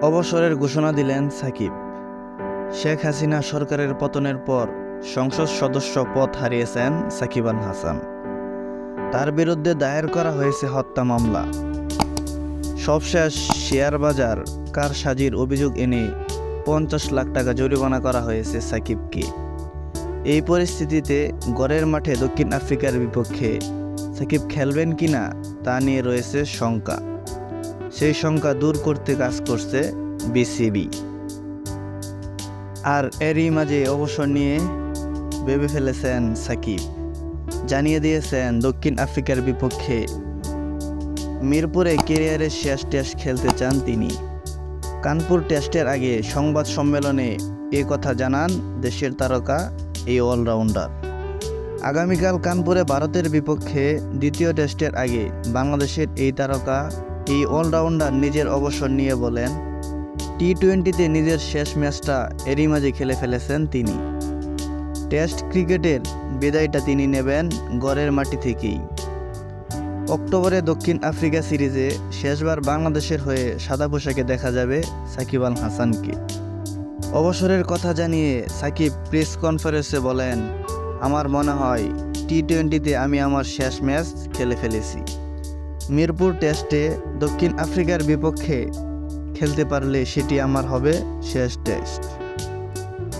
অবসরের ঘোষণা দিলেন সাকিব। শেখ হাসিনা সরকারের পতনের পর সংসদ সদস্য পদ হারিয়েছেন সাকিব আল হাসান। তার বিরুদ্ধে দায়ের করা হয়েছে হত্যা মামলা। সবশেষ শেয়ার বাজার কারসাজির অভিযোগ এনে 50 লাখ টাকা জরিমানা করা হয়েছে সাকিবকে। এই পরিস্থিতিতে ঘরের মাঠে দক্ষিণ আফ্রিকার বিপক্ষে সাকিব খেলবেন কিনা তা নিয়ে রয়েছে শঙ্কা। সেই শঙ্কা দূর করতে কাজ করছে বিসিবি। আর এরই মাঝে অবসর নিয়ে ভেবে ফেলেছেন সাকিব। জানিয়ে দিয়েছেন দক্ষিণ আফ্রিকার বিপক্ষে মিরপুরে ক্যারিয়ারের শেষ টেস্ট খেলতে চান তিনি। কানপুর টেস্টের আগে সংবাদ সম্মেলনে এ কথা জানান দেশের তারকা এই অলরাউন্ডার। আগামীকাল কানপুরে ভারতের বিপক্ষে দ্বিতীয় টেস্টের আগে বাংলাদেশের এই তারকা এই অলরাউন্ডার নিজের অবসর নিয়ে বলেন, টি-20তে নিজের শেষ ম্যাচটা এরই মাঝে খেলে ফেলেছেন তিনি। টেস্ট ক্রিকেটের বিদায়টা তিনি নেবেন ঘরের মাটি থেকেই। অক্টোবরে দক্ষিণ আফ্রিকা সিরিজে শেষবার বাংলাদেশের হয়ে সাদা পোশাকে দেখা যাবে সাকিব আল হাসানকে। অবসরের কথা জানিয়ে সাকিব প্রেস কনফারেন্সে বলেন, আমার মনে হয় টি-20তে আমি আমার শেষ ম্যাচ খেলে ফেলেছি। মিরপুর টেস্টে দক্ষিণ আফ্রিকার বিপক্ষে খেলতে পারলে সেটি আমার হবে শেষ টেস্ট।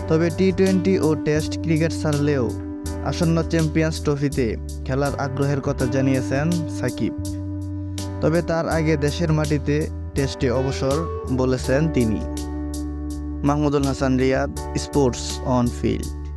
তবে টি-20 ও টেস্ট ক্রিকেট ছাড়লেও আসন্ন চ্যাম্পিয়ন্স ট্রফিতে খেলার আগ্রহের কথা জানিয়েছেন সাকিব। তবে তার আগে দেশের মাটিতে টেস্টে অবসর বলেছেন তিনি। Mahmudul Hasan Riyad, sports on field.